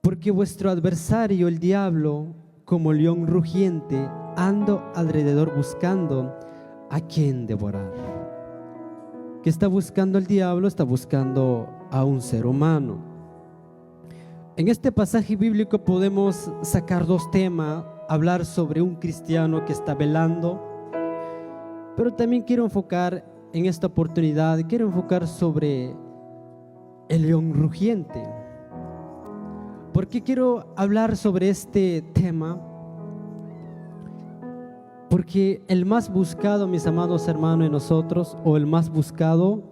Porque vuestro adversario, el diablo, como león rugiente, anda alrededor buscando a quien devorar. ¿Qué está buscando el diablo? Está buscando a un ser humano. En este pasaje bíblico podemos sacar dos temas, hablar sobre un cristiano que está velando, pero también quiero enfocar en esta oportunidad, sobre el león rugiente. ¿Por qué quiero hablar sobre este tema? Porque el más buscado, mis amados hermanos, en nosotros, o el más buscado,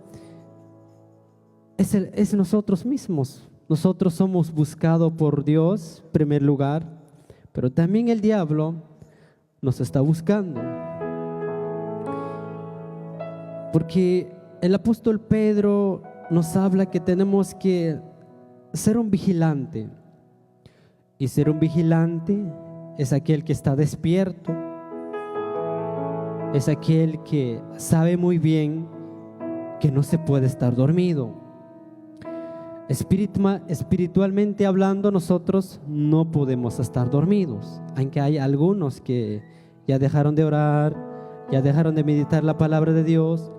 es nosotros mismos. Nosotros somos buscados por Dios, en primer lugar, pero también el diablo nos está buscando. Porque el apóstol Pedro nos habla que tenemos que ser un vigilante. Y ser un vigilante es aquel que está despierto, es aquel que sabe muy bien que no se puede estar dormido. Espiritualmente hablando, nosotros no podemos estar dormidos, aunque hay algunos que ya dejaron de orar, ya dejaron de meditar la palabra de Dios,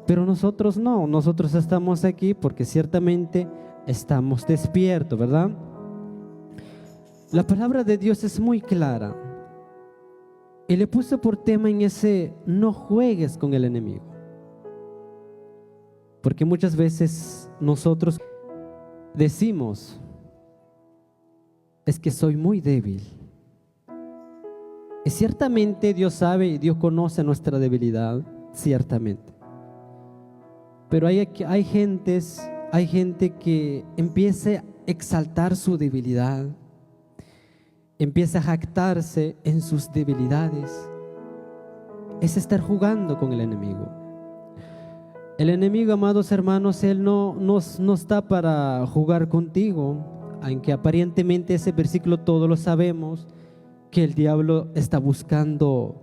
pero nosotros no, nosotros estamos aquí porque ciertamente estamos despiertos, ¿verdad? La palabra de Dios es muy clara y le puse por tema en ese: no juegues con el enemigo. Porque muchas veces nosotros decimos: es que soy muy débil. Y ciertamente Dios sabe y Dios conoce nuestra debilidad, ciertamente. Pero hay gente que empieza a exaltar su debilidad, empieza a jactarse en sus debilidades. Es estar jugando con el enemigo. El enemigo, amados hermanos, él no está para jugar contigo, aunque aparentemente ese versículo todos lo sabemos, que el diablo está buscando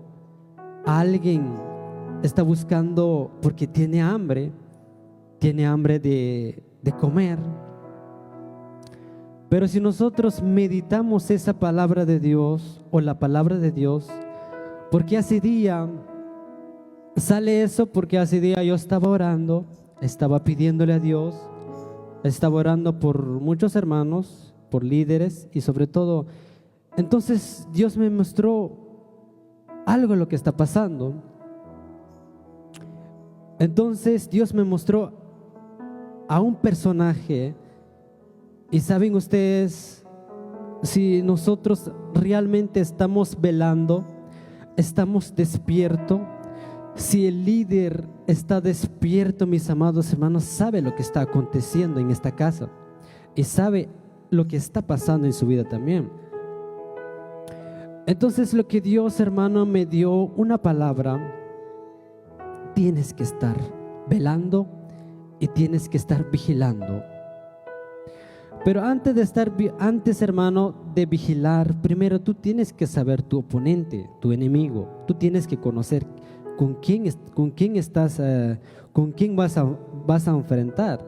a alguien, está buscando porque tiene hambre de comer. Pero si nosotros meditamos esa palabra de Dios o la palabra de Dios, porque hace día sale eso, porque hace día yo estaba orando, estaba pidiéndole a Dios, estaba orando por muchos hermanos, por líderes y sobre todo, entonces Dios me mostró algo de lo que está pasando. Entonces Dios me mostró a un personaje. Y saben ustedes, si nosotros realmente estamos velando, estamos despiertos, si el líder está despierto, mis amados hermanos, sabe lo que está aconteciendo en esta casa y sabe lo que está pasando en su vida también. Entonces lo que Dios, hermano, me dio una palabra: tienes que estar velando y tienes que estar vigilando. Pero antes, hermano, de vigilar, primero tú tienes que saber tu oponente, tu enemigo. Tú tienes que conocer con quién vas a enfrentar.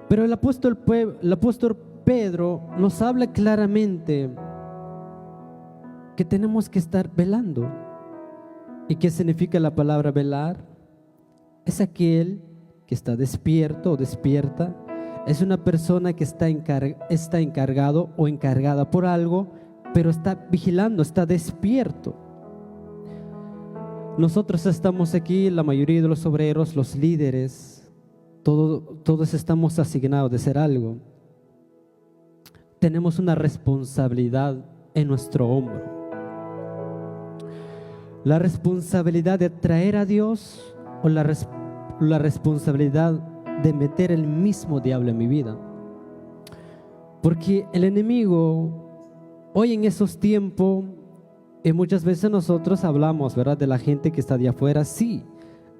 Pero el apóstol Pedro nos habla claramente que tenemos que estar velando. ¿Y qué significa la palabra velar? Es aquel que está despierto o despierta. Es una persona que está encargado o encargada por algo, pero está vigilando, está despierto. Nosotros estamos aquí, la mayoría de los obreros, los líderes, todos estamos asignados de ser algo. Tenemos una responsabilidad en nuestro hombro. La responsabilidad de traer a Dios o la responsabilidad de meter el mismo diablo en mi vida. Porque el enemigo, hoy en esos tiempos, y muchas veces nosotros hablamos, ¿verdad?, de la gente que está de afuera, sí,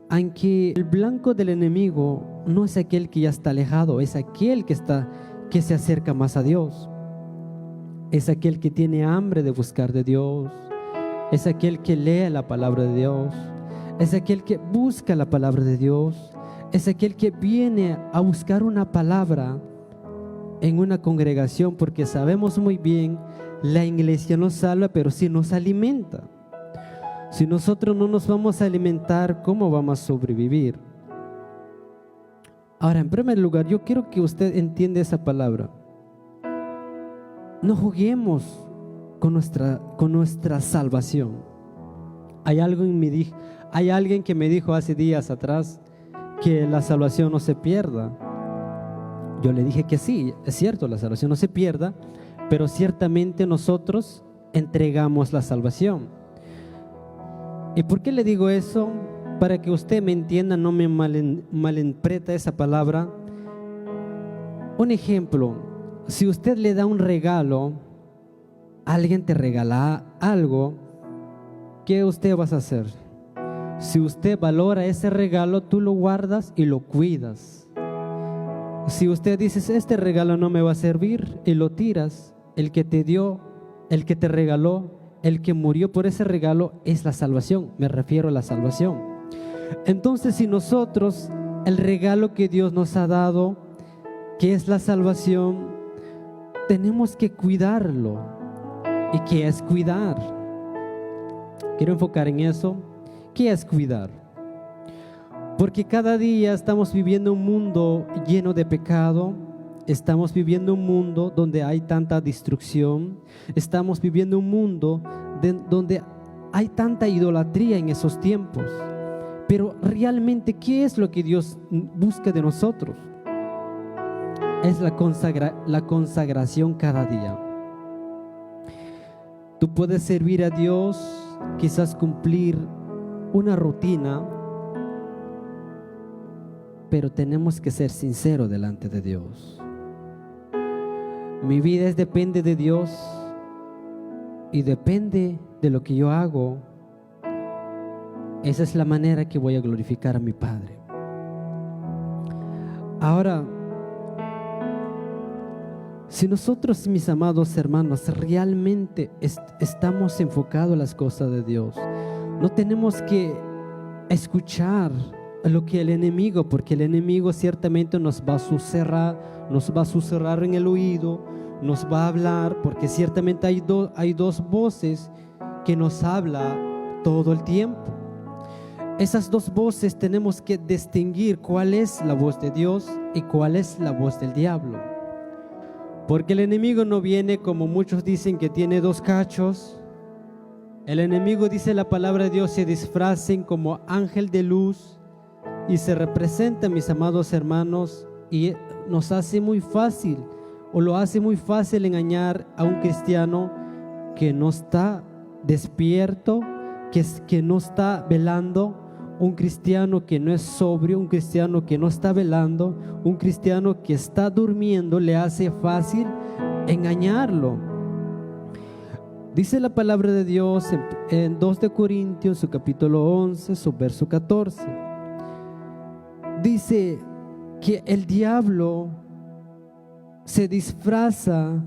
aunque el blanco del enemigo no es aquel que ya está alejado, es aquel que se acerca más a Dios, es aquel que tiene hambre de buscar de Dios, es aquel que lee la palabra de Dios, es aquel que busca la palabra de Dios, es aquel que viene a buscar una palabra en una congregación, porque sabemos muy bien, la iglesia nos salva, pero sí nos alimenta. Si nosotros no nos vamos a alimentar, ¿cómo vamos a sobrevivir? Ahora, en primer lugar, yo quiero que usted entienda esa palabra. No juguemos con nuestra salvación. Hay alguien que me dijo hace días atrás que la salvación no se pierda. Yo le dije que sí, es cierto, la salvación no se pierda, pero ciertamente nosotros entregamos la salvación. ¿Y por qué le digo eso? Para que usted me entienda, no me malinterpreta esa palabra. Un ejemplo, si usted le da un regalo, alguien te regala algo, ¿qué usted vas a hacer? Si usted valora ese regalo, tú lo guardas y lo cuidas. Si usted dice, este regalo no me va a servir, y lo tiras, el que te dio, el que te regaló, el que murió por ese regalo es la salvación. Me refiero a la salvación. Entonces, si nosotros, el regalo que Dios nos ha dado, que es la salvación, tenemos que cuidarlo. ¿Y qué es cuidar? Quiero enfocar en eso. ¿Qué es cuidar? Porque cada día estamos viviendo un mundo lleno de pecado. Estamos viviendo un mundo donde hay tanta destrucción. Estamos viviendo un mundo donde hay tanta idolatría en esos tiempos. Pero realmente, ¿qué es lo que Dios busca de nosotros? Es la consagración cada día. Tú puedes servir a Dios, quizás cumplir una rutina, pero tenemos que ser sinceros delante de Dios. Mi vida depende de Dios y depende de lo que yo hago. Esa es la manera que voy a glorificar a mi Padre. Ahora, si nosotros, mis amados hermanos, realmente estamos enfocados en las cosas de Dios, no tenemos que escuchar lo que el enemigo, porque el enemigo ciertamente nos va a susurrar en el oído, nos va a hablar, porque ciertamente hay dos voces que nos hablan todo el tiempo. Esas dos voces tenemos que distinguir cuál es la voz de Dios y cuál es la voz del diablo. Porque el enemigo no viene, como muchos dicen, que tiene dos cachos. El enemigo, dice la palabra de Dios, se disfracen como ángel de luz y se representa, mis amados hermanos, y nos hace muy fácil, o lo hace muy fácil engañar a un cristiano que no está despierto, que no está velando, un cristiano que no es sobrio, un cristiano que no está velando, un cristiano que está durmiendo. Le hace fácil engañarlo. Dice la palabra de Dios en 2 de Corintios, su capítulo 11, su verso 14. Dice que el diablo se disfraza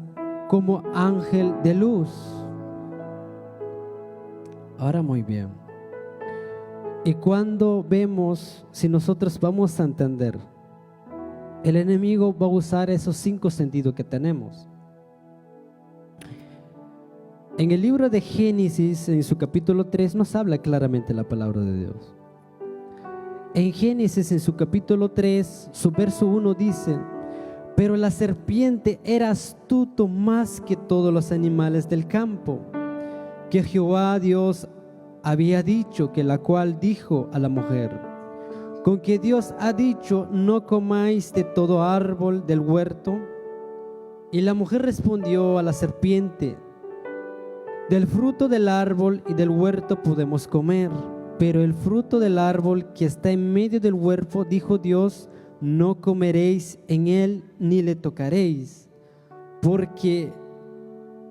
como ángel de luz. Ahora, muy bien. Y cuando vemos, si nosotros vamos a entender, el enemigo va a usar esos 5 sentidos que tenemos. En el libro de Génesis, en su capítulo 3, nos habla claramente la palabra de Dios. En Génesis, en su capítulo 3, su verso 1 dice: pero la serpiente era astuto más que todos los animales del campo, que Jehová Dios había dicho, que la cual dijo a la mujer: con que Dios ha dicho, no comáis de todo árbol del huerto. Y la mujer respondió a la serpiente: del fruto del árbol y del huerto podemos comer, pero el fruto del árbol que está en medio del huerto, dijo Dios, no comeréis en él ni le tocaréis, porque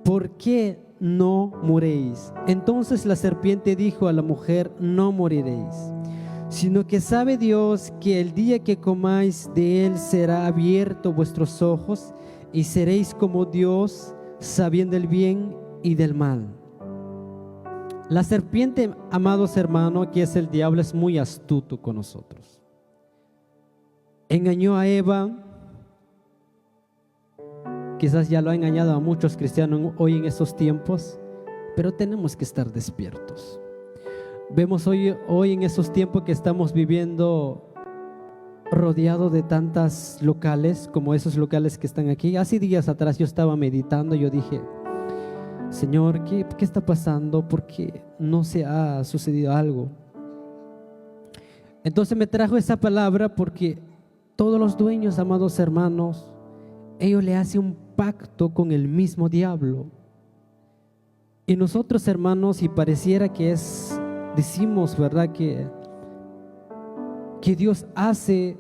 ¿por qué no moréis? Entonces la serpiente dijo a la mujer: no moriréis, sino que sabe Dios que el día que comáis de él será abierto vuestros ojos y seréis como Dios, sabiendo el bien y del mal. La serpiente, amados hermanos, que es el diablo, es muy astuto con nosotros. Engañó a Eva Quizás ya lo ha engañado a muchos cristianos hoy en estos tiempos, pero tenemos que estar despiertos. Vemos hoy en esos tiempos que estamos viviendo rodeado de tantas locales, como esos locales que están aquí. Hace días atrás yo estaba meditando, yo dije, Señor, ¿qué está pasando? ¿Por qué no se ha sucedido algo? Entonces me trajo esa palabra porque todos los dueños, amados hermanos, ellos le hacen un pacto con el mismo diablo. Y nosotros, hermanos, y pareciera que decimos, ¿verdad? Que Dios hace,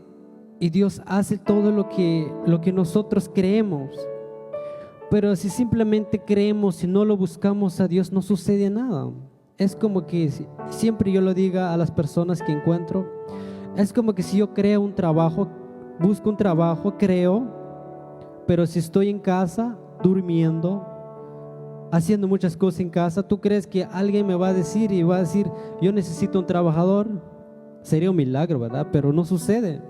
y Dios hace todo lo que nosotros creemos. Pero si simplemente creemos y no lo buscamos a Dios, no sucede nada. Es como que siempre yo lo diga a las personas que encuentro, es como que si yo creo un trabajo, busco un trabajo, creo, pero si estoy en casa, durmiendo, haciendo muchas cosas en casa, ¿tú crees que alguien me va a decir y va a decir, yo necesito un trabajador? Sería un milagro, ¿verdad? Pero no sucede.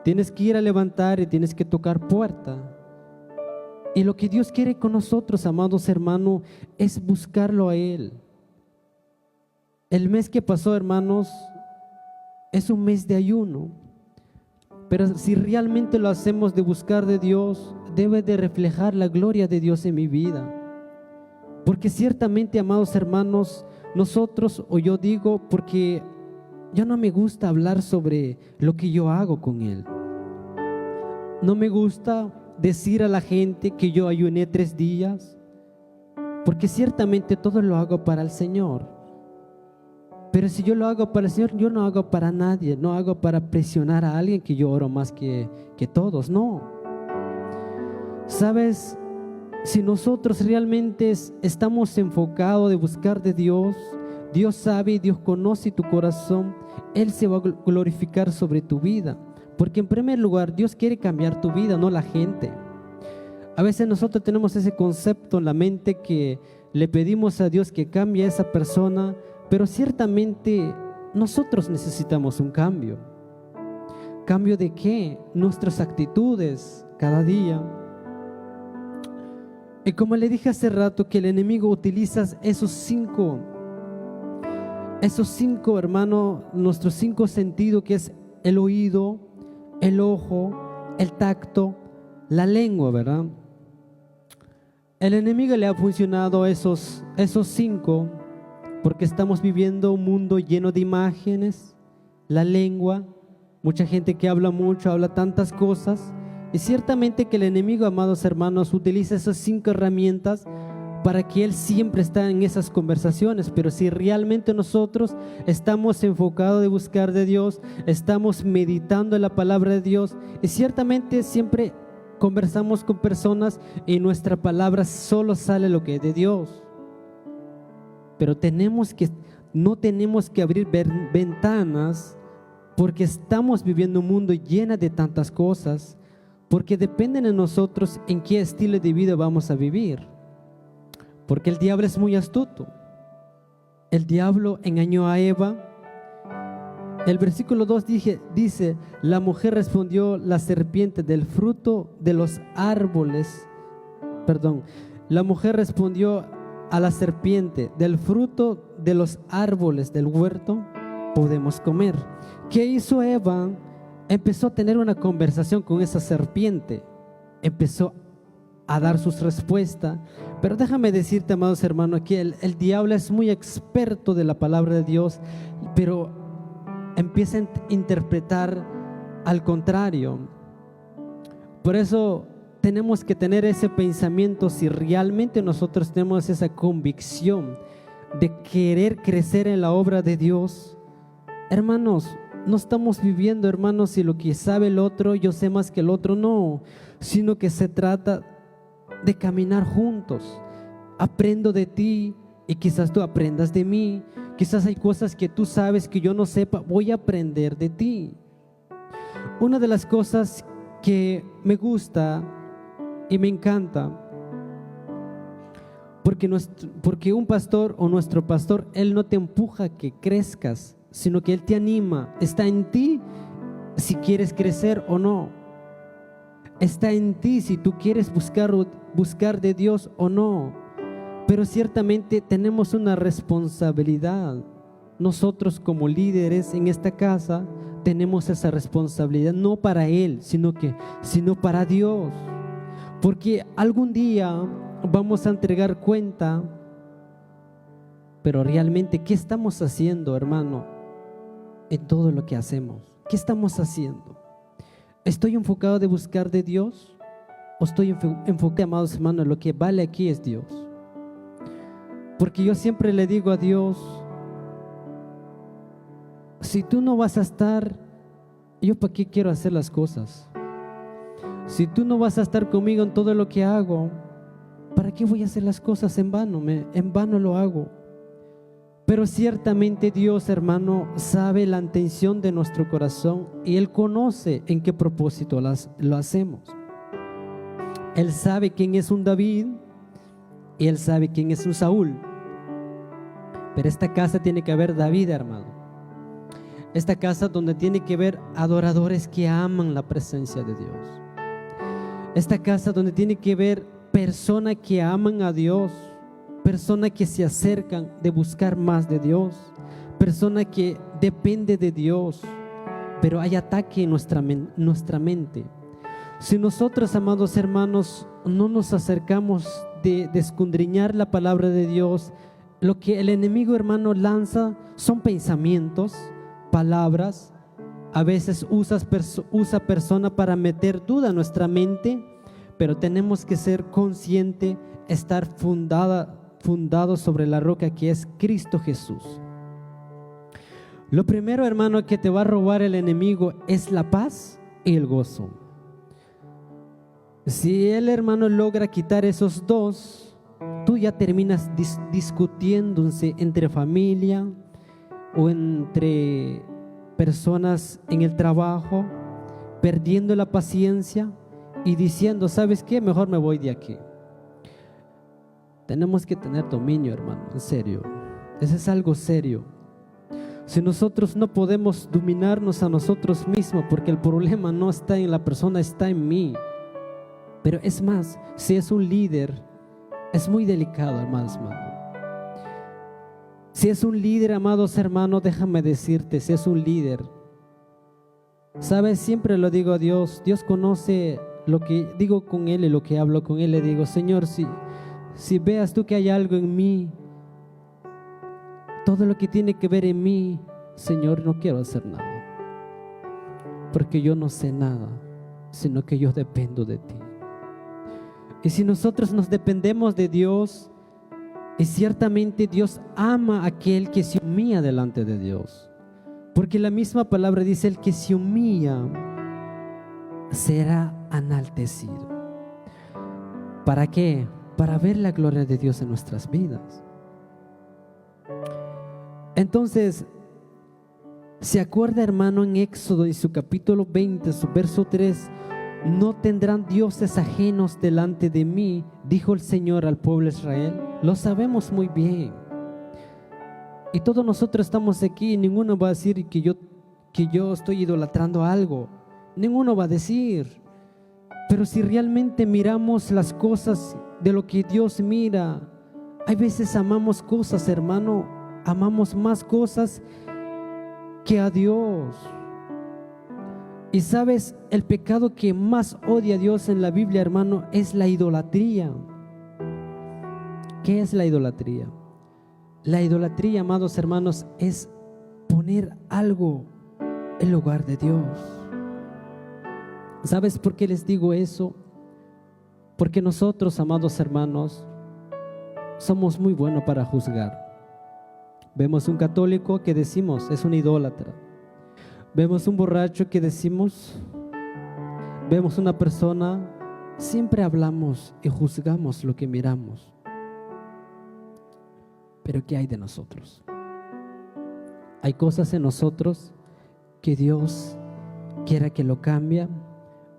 Tienes que ir a levantar y tienes que tocar puerta. Y lo que Dios quiere con nosotros, amados hermanos, es buscarlo a Él. El mes que pasó, hermanos, es un mes de ayuno. Pero si realmente lo hacemos de buscar de Dios, debe de reflejar la gloria de Dios en mi vida. Porque ciertamente, amados hermanos, nosotros, o yo digo, porque ya no me gusta hablar sobre lo que yo hago con Él. No me gusta decir a la gente que yo ayuné 3 días, porque ciertamente todo lo hago para el Señor. Pero si yo lo hago para el Señor, yo no hago para nadie, no hago para presionar a alguien que yo oro más que todos, no. ¿Sabes? Si nosotros realmente estamos enfocados de buscar de Dios, Dios sabe y Dios conoce tu corazón, Él se va a glorificar sobre tu vida. Porque en primer lugar, Dios quiere cambiar tu vida, no la gente. A veces nosotros tenemos ese concepto en la mente que le pedimos a Dios que cambie a esa persona, pero ciertamente nosotros necesitamos un cambio. ¿Cambio de qué? Nuestras actitudes cada día. Y como le dije hace rato, que el enemigo utiliza esos cinco, hermano, nuestros 5 sentidos, que es el oído, el ojo, el tacto, la lengua, ¿verdad? El enemigo le ha funcionado esos 5 porque estamos viviendo un mundo lleno de imágenes, la lengua, mucha gente que habla mucho, habla tantas cosas. Y ciertamente que el enemigo, amados hermanos, utiliza esas 5 herramientas para que él siempre esté en esas conversaciones. Pero si realmente nosotros estamos enfocados de buscar de Dios, estamos meditando en la palabra de Dios, y ciertamente siempre conversamos con personas y nuestra palabra solo sale lo que es de Dios. Pero no tenemos que abrir ventanas, porque estamos viviendo un mundo lleno de tantas cosas, porque depende de nosotros en qué estilo de vida vamos a vivir. Porque el diablo es muy astuto. El diablo engañó a Eva. El versículo 2 dice, la mujer respondió la serpiente del fruto de los árboles. La mujer respondió a la serpiente, del fruto de los árboles del huerto podemos comer. ¿Qué hizo Eva? Empezó a tener una conversación con esa serpiente. Empezó a dar sus respuestas. Pero déjame decirte, amados hermanos, que el diablo es muy experto de la palabra de Dios, pero empieza a interpretar al contrario. Por eso tenemos que tener ese pensamiento. Si realmente nosotros tenemos esa convicción de querer crecer en la obra de Dios, hermanos, no estamos viviendo, hermanos, si lo que sabe el otro, yo sé más que el otro, no, sino que se trata de caminar juntos. Aprendo de ti y quizás tú aprendas de mí. Quizás hay cosas que tú sabes que yo no sepa, voy a aprender de ti. Una de las cosas que me gusta y me encanta, porque un pastor o nuestro pastor, él no te empuja a que crezcas, sino que él te anima. Está en ti si quieres crecer o no. Está en ti si tú quieres buscar de Dios o no. Pero ciertamente tenemos una responsabilidad. Nosotros como líderes en esta casa tenemos esa responsabilidad, no para Él, sino para Dios. Porque algún día vamos a entregar cuenta. Pero realmente, ¿qué estamos haciendo, hermano, en todo lo que hacemos? ¿Qué estamos haciendo? ¿Estoy enfocado de buscar de Dios? ¿O estoy enfocado, amados hermanos, lo que vale aquí es Dios? Porque yo siempre le digo a Dios, si tú no vas a estar, ¿yo para qué quiero hacer las cosas? Si tú no vas a estar conmigo en todo lo que hago, ¿para qué voy a hacer las cosas en vano? En vano lo hago. Pero ciertamente Dios, hermano, sabe la intención de nuestro corazón y Él conoce en qué propósito lo hacemos. Él sabe quién es un David y Él sabe quién es un Saúl. Pero esta casa tiene que haber David, hermano. Esta casa donde tiene que haber adoradores que aman la presencia de Dios. Esta casa donde tiene que haber personas que aman a Dios. Personas que se acercan de buscar más de Dios, personas que dependen de Dios, pero hay ataque en nuestra mente. Si nosotros, amados hermanos, no nos acercamos de escudriñar la palabra de Dios, lo que el enemigo, hermano, lanza son pensamientos, palabras. A veces usa persona para meter duda en nuestra mente, pero tenemos que ser conscientes, estar fundado sobre la roca que es Cristo Jesús. Lo primero, hermano, que te va a robar el enemigo es la paz y el gozo. Si el hermano logra quitar esos dos, tú ya terminas discutiéndose entre familia o entre personas en el trabajo, perdiendo la paciencia y diciendo, ¿sabes qué? Mejor me voy de aquí. Tenemos que tener dominio, hermano, en serio. Eso es algo serio. Si nosotros no podemos dominarnos a nosotros mismos, porque el problema no está en la persona, está en mí. Pero es más, si es un líder, es muy delicado, hermanos. Si es un líder, amados hermanos, déjame decirte, si es un líder, ¿sabes? Siempre lo digo a Dios. Dios conoce lo que digo con Él y lo que hablo con Él. Le digo, Señor, si veas tú que hay algo en mí, todo lo que tiene que ver en mí, Señor, no quiero hacer nada, porque yo no sé nada, sino que yo dependo de ti. Y si nosotros nos dependemos de Dios, y ciertamente Dios ama a aquel que se humilla delante de Dios, porque la misma palabra dice, el que se humilla será enaltecido. ¿Para qué? Para ver la gloria de Dios en nuestras vidas. Entonces, ¿se acuerda, hermano, en Éxodo, en su capítulo 20, su verso 3? No tendrán dioses ajenos delante de mí, dijo el Señor al pueblo de Israel. Lo sabemos muy bien. Y todos nosotros estamos aquí y ninguno va a decir que yo estoy idolatrando algo. Ninguno va a decir. Pero si realmente miramos las cosas de lo que Dios mira, hay veces amamos cosas, hermano, amamos más cosas que a Dios. Y sabes, el pecado que más odia a Dios en la Biblia, hermano, es la idolatría. ¿Qué es la idolatría? La idolatría, amados hermanos, es poner algo en lugar de Dios. ¿Sabes por qué les digo eso? Porque nosotros, amados hermanos, somos muy buenos para juzgar. Vemos un católico que decimos es un idólatra. Vemos un borracho que decimos, vemos una persona, siempre hablamos y juzgamos lo que miramos. Pero ¿qué hay de nosotros? Hay cosas en nosotros que Dios quiera que lo cambie,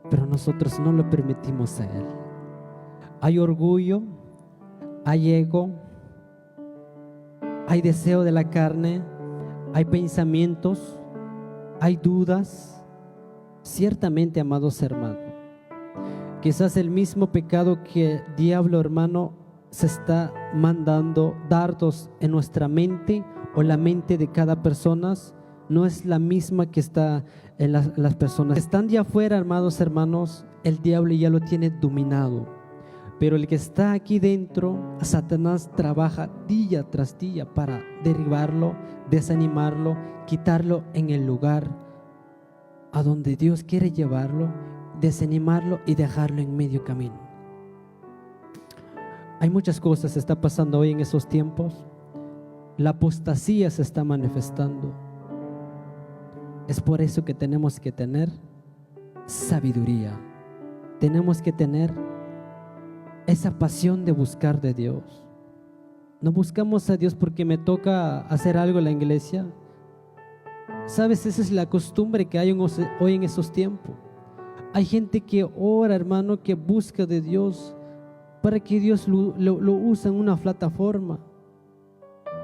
pero nosotros no lo permitimos a Él. Hay orgullo, hay ego, hay deseo de la carne, hay pensamientos, hay dudas. Ciertamente, amados hermanos, Quizás el mismo pecado que el diablo, hermano, se está mandando dardos en nuestra mente, o la mente de cada persona no es la misma que está en las personas que están de afuera, hermanos. El diablo ya lo tiene dominado, pero el que está aquí dentro, Satanás trabaja día tras día para derribarlo, desanimarlo, quitarlo en el lugar a donde Dios quiere llevarlo, desanimarlo y dejarlo en medio camino. Hay muchas cosas que está pasando hoy en esos tiempos. La apostasía se está manifestando. Es por eso que tenemos que tener sabiduría. Tenemos que tener esa pasión de buscar de Dios. No buscamos a Dios porque me toca hacer algo en la iglesia. ¿Sabes? Esa es la costumbre que hay hoy en esos tiempos. Hay gente que ora, hermano, que busca de Dios para que Dios lo use en una plataforma.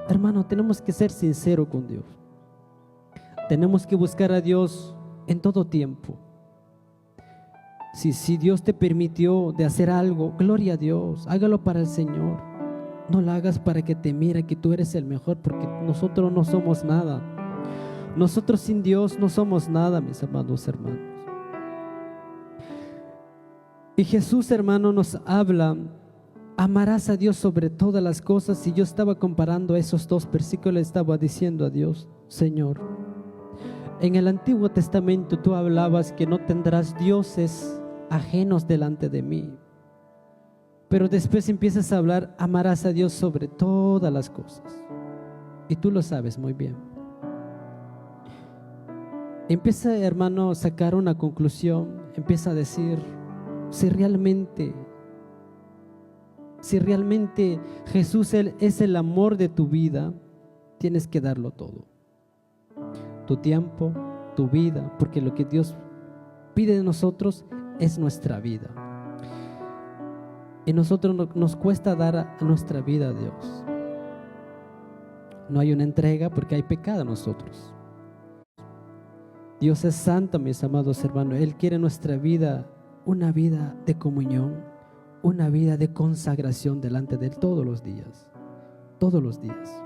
Hermano, tenemos que ser sinceros con Dios. Tenemos que buscar a Dios en todo tiempo. Si Dios te permitió de hacer algo, gloria a Dios, hágalo para el Señor. No lo hagas para que te mire que tú eres el mejor, porque nosotros no somos nada. Nosotros sin Dios no somos nada, mis amados hermanos. Y Jesús, hermano, nos habla: amarás a Dios sobre todas las cosas. Y yo estaba comparando esos dos versículos, estaba diciendo a Dios: Señor, en el Antiguo Testamento tú hablabas que no tendrás dioses ajenos delante de mí, pero después empiezas a hablar: amarás a Dios sobre todas las cosas. Y tú lo sabes muy bien. Empieza, hermano, a sacar una conclusión. Empieza a decir: si realmente Jesús es el amor de tu vida, tienes que darlo todo. Tu tiempo, tu vida, porque lo que Dios pide de nosotros es nuestra vida. Y nosotros nos cuesta dar a nuestra vida a Dios. No hay una entrega porque hay pecado en nosotros. Dios es santo, mis amados hermanos. Él quiere nuestra vida, una vida de comunión, una vida de consagración delante de Él todos los días. Todos los días.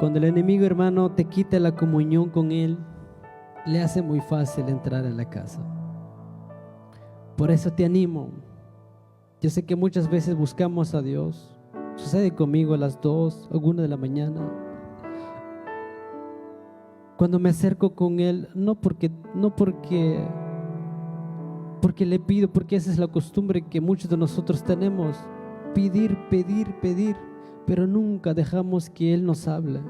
Cuando el enemigo, hermano, te quita la comunión con Él, le hace muy fácil entrar en la casa. Por eso te animo. Yo sé que muchas veces buscamos a Dios. Sucede conmigo a las 2 o 1 de la mañana. Cuando me acerco con Él, no porque le pido, porque esa es la costumbre que muchos de nosotros tenemos. Pedir, pero nunca dejamos que Él nos hable.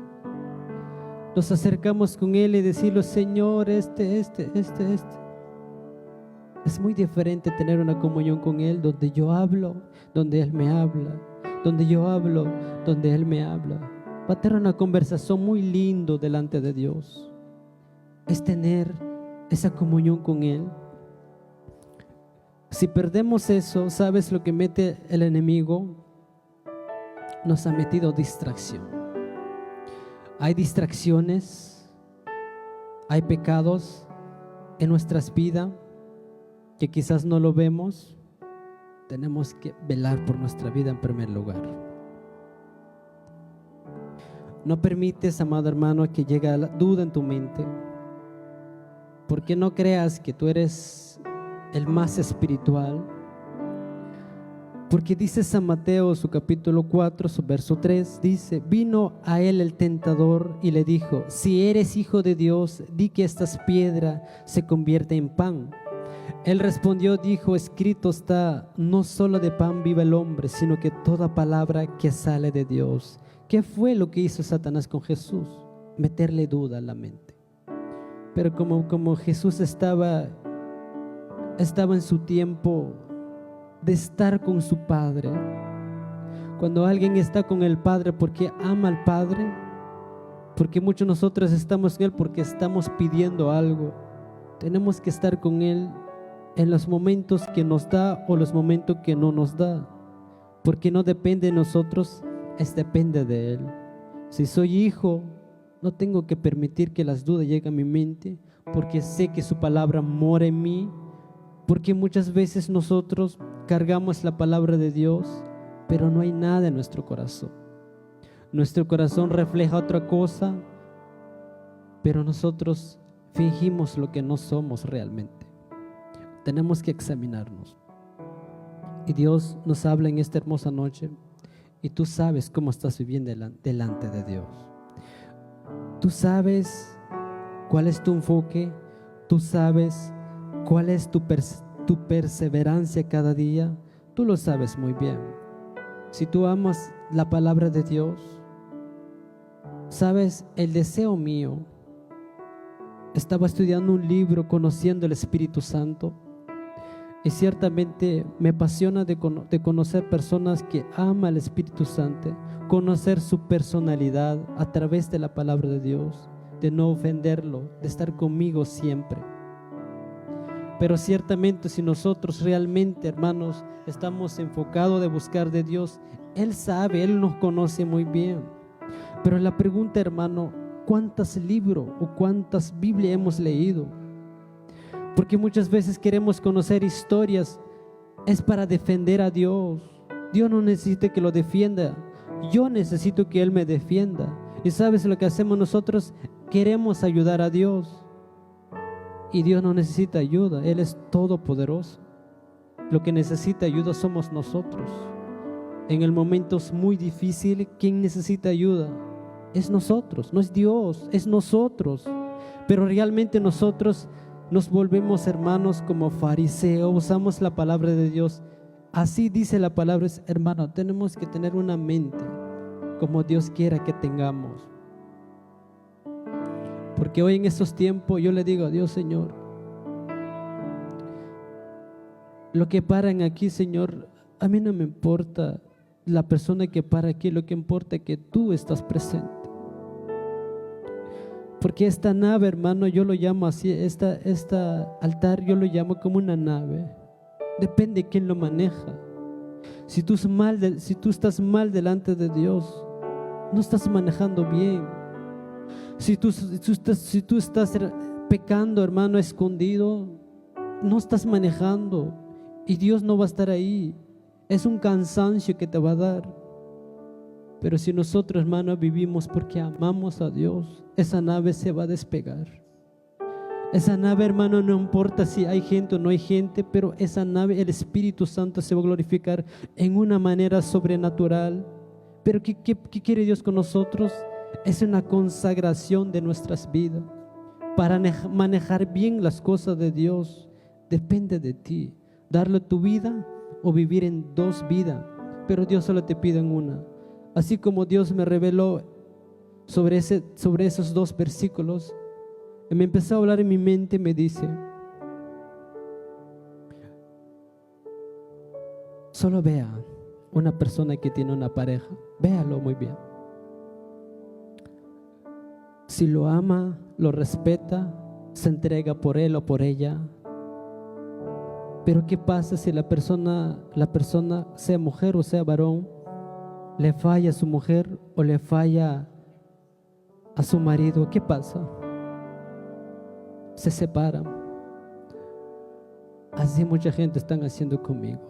Nos acercamos con Él y decirle: Señor, este. Es muy diferente tener una comunión con Él donde yo hablo, donde Él me habla, donde yo hablo, donde Él me habla. Va a tener una conversación muy lindo delante de Dios. Es tener esa comunión con Él. Si perdemos eso, ¿sabes lo que mete el enemigo? Nos ha metido distracción. Hay distracciones, hay pecados en nuestras vidas que quizás no lo vemos. Tenemos que velar por nuestra vida en primer lugar. No permites, amado hermano, que llegue la duda en tu mente, porque no creas que tú eres el más espiritual. Porque dice San Mateo, su capítulo 4, su verso 3, dice: vino a él el tentador y le dijo: si eres hijo de Dios, di que estas piedras se conviertan en pan. Él respondió, dijo: escrito está, no solo de pan vive el hombre, sino que toda palabra que sale de Dios. ¿Qué fue lo que hizo Satanás con Jesús? Meterle duda a la mente. Pero como Jesús estaba en su tiempo de estar con su Padre. Cuando alguien está con el Padre porque ama al Padre, porque muchos de nosotros estamos con Él porque estamos pidiendo algo, tenemos que estar con Él en los momentos que nos da o los momentos que no nos da, porque no depende de nosotros, depende de Él. Si soy hijo, no tengo que permitir que las dudas lleguen a mi mente, porque sé que su palabra mora en mí, Porque muchas veces nosotros cargamos la palabra de Dios, pero no hay nada en nuestro corazón. Nuestro corazón refleja otra cosa, pero nosotros fingimos lo que no somos realmente. Tenemos que examinarnos. Y Dios nos habla en esta hermosa noche, y tú sabes cómo estás viviendo delante de Dios. Tú sabes cuál es tu enfoque, tú sabes cuál es tu perseverancia cada día. Tú lo sabes muy bien. Si tú amas la palabra de Dios, sabes, el deseo mío, estaba estudiando un libro, conociendo el Espíritu Santo, y ciertamente me apasiona de conocer personas que aman al Espíritu Santo, conocer su personalidad a través de la palabra de Dios, de no ofenderlo, de estar conmigo siempre. Pero ciertamente si nosotros realmente, hermanos, estamos enfocados de buscar de Dios, Él sabe, Él nos conoce muy bien. Pero la pregunta, hermano, ¿cuántos libros o cuántas Biblias hemos leído? Porque muchas veces queremos conocer historias, es para defender a Dios. Dios no necesita que lo defienda, yo necesito que Él me defienda. ¿Y sabes lo que hacemos nosotros? Queremos ayudar a Dios. Y Dios no necesita ayuda, Él es todopoderoso. Lo que necesita ayuda somos nosotros. En el momento muy difícil, ¿quién necesita ayuda? Es nosotros, no es Dios, es nosotros. Pero realmente nosotros nos volvemos, hermanos, como fariseos, usamos la palabra de Dios. Así dice la palabra, hermano, tenemos que tener una mente como Dios quiera que tengamos. Porque hoy en estos tiempos yo le digo a Dios, Señor, lo que paran aquí, Señor, a mí no me importa la persona que para aquí, lo que importa es que tú estás presente. Porque esta nave, hermano, yo lo llamo así, esta altar yo lo llamo como una nave. Depende de quién lo maneja. Si tú estás mal delante de Dios, no estás manejando bien. Si tú estás pecando, hermano, escondido, no estás manejando y Dios no va a estar ahí. Es un cansancio que te va a dar. Pero si nosotros, hermano, vivimos porque amamos a Dios, esa nave se va a despegar. Esa nave, hermano, no importa si hay gente o no hay gente, pero esa nave, el Espíritu Santo se va a glorificar en una manera sobrenatural. Pero ¿qué quiere Dios con nosotros? Es una consagración de nuestras vidas. Para manejar bien las cosas de Dios, depende de ti. Darle tu vida o vivir en dos vidas. Pero Dios solo te pide en una. Así como Dios me reveló sobre esos dos versículos, y me empezó a hablar en mi mente, me dice, solo vea una persona que tiene una pareja, véalo muy bien. Si lo ama, lo respeta, se entrega por él o por ella. Pero ¿qué pasa si la persona, sea mujer o sea varón, le falla a su mujer o le falla a su marido? ¿Qué pasa? Se separan. Así mucha gente están haciendo conmigo.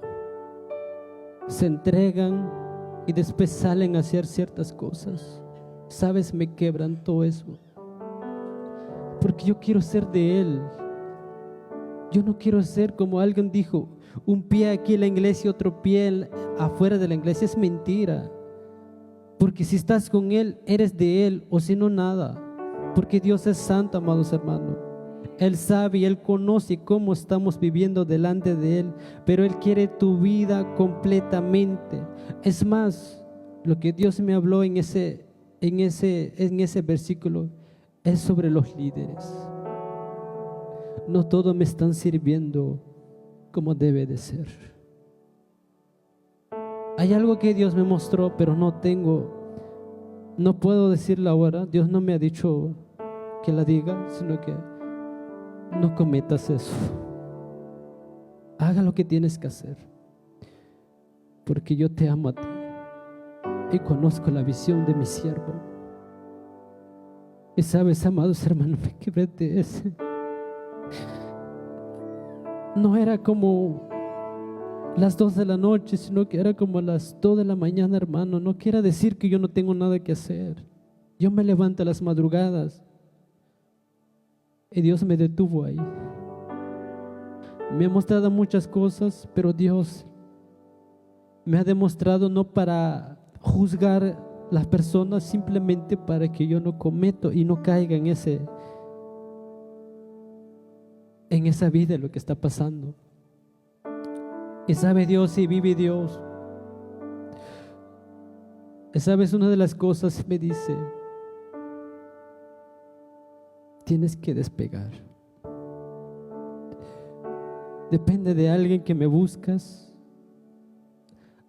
Se entregan y después salen a hacer ciertas cosas. ¿Sabes? Me quebrantó eso. Porque yo quiero ser de Él. Yo no quiero ser como alguien dijo, un pie aquí en la iglesia y otro pie afuera de la iglesia. Es mentira. Porque si estás con Él, eres de Él, o si no, nada. Porque Dios es santo, amados hermanos. Él sabe y Él conoce cómo estamos viviendo delante de Él, pero Él quiere tu vida completamente. Es más, lo que Dios me habló en ese versículo es sobre los líderes. No todos me están sirviendo como debe de ser. Hay algo que Dios me mostró, pero no puedo decirlo ahora. Dios no me ha dicho que la diga, sino que no cometas eso. Haga lo que tienes que hacer, porque yo te amo a ti y conozco la visión de mi siervo. Y sabes, amados hermanos, me quebré de ese. no era como las 2 de la noche, sino que era como las 2 de la mañana, hermano. No quiere decir que yo no tengo nada que hacer. Yo me levanto a las madrugadas y Dios me detuvo ahí. Me ha mostrado muchas cosas, pero Dios me ha demostrado no para juzgar las personas, simplemente para que yo no cometo y no caiga en esa vida lo que está pasando. Y sabe Dios y vive Dios. Y sabes, una de las cosas me dice, tienes que despegar. Depende de alguien que me buscas.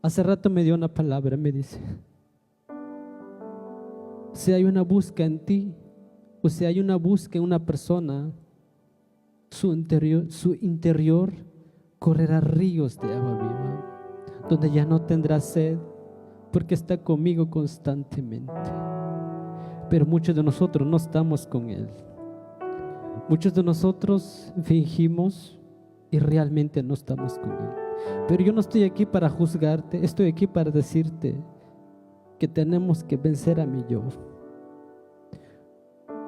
Hace rato me dio una palabra, me dice, si hay una búsqueda en ti, o si hay una búsqueda en una persona, su interior correrá ríos de agua viva, donde ya no tendrá sed, porque está conmigo constantemente. Pero muchos de nosotros no estamos con Él. Muchos de nosotros fingimos y realmente no estamos con Él. Pero yo no estoy aquí para juzgarte, estoy aquí para decirte que tenemos que vencer a mi yo.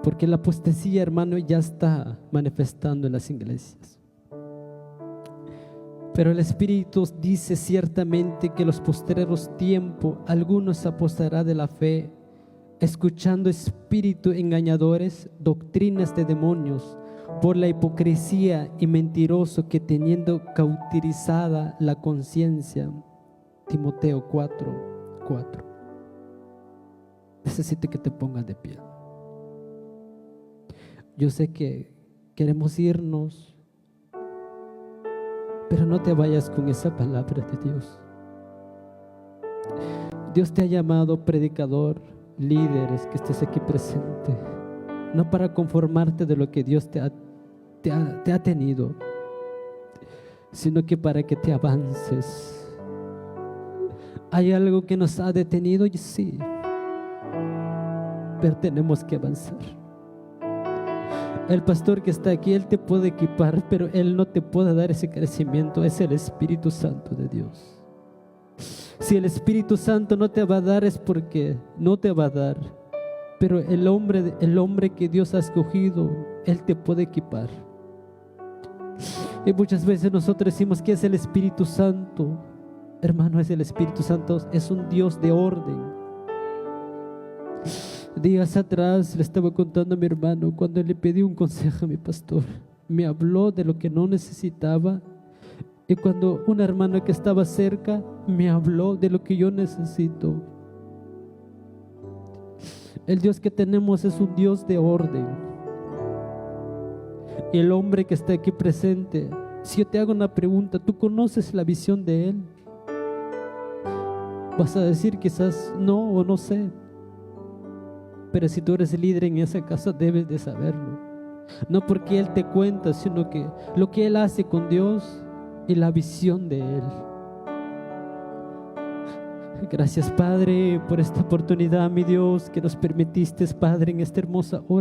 Porque la apostasía, hermano, ya está manifestando en las iglesias. Pero el Espíritu dice ciertamente que en los postreros tiempos algunos se apostarán de la fe, escuchando espíritus engañadores, doctrinas de demonios, por la hipocresía y mentiroso que teniendo cauterizada la conciencia. Timoteo 4:4. Necesito que te pongas de pie. Yo sé que queremos irnos, pero no te vayas con esa palabra de Dios. Dios te ha llamado predicador, líderes que estés aquí presente, no para conformarte de lo que Dios te ha tenido, sino que para que te avances. ¿Hay algo que nos ha detenido? Sí, pero tenemos que avanzar. El pastor que está aquí, él te puede equipar, pero él no te puede dar ese crecimiento. Es el Espíritu Santo de Dios. Si el Espíritu Santo no te va a dar, es porque no te va a dar. Pero el hombre que Dios ha escogido, él te puede equipar. Y muchas veces nosotros decimos que es el Espíritu Santo. Hermano, es el Espíritu Santo, es un Dios de orden. Días atrás le estaba contando a mi hermano, cuando le pedí un consejo a mi pastor, me habló de lo que no necesitaba, y cuando una hermana que estaba cerca me habló de lo que yo necesito. El Dios que tenemos es un Dios de orden. Y el hombre que está aquí presente, si yo te hago una pregunta, ¿tú conoces la visión de Él? Vas a decir quizás no o no sé. Pero si tú eres líder en esa casa, debes de saberlo. No porque Él te cuenta, sino que lo que Él hace con Dios y la visión de Él. Gracias, Padre, por esta oportunidad, mi Dios, que nos permitiste, Padre, en esta hermosa hora.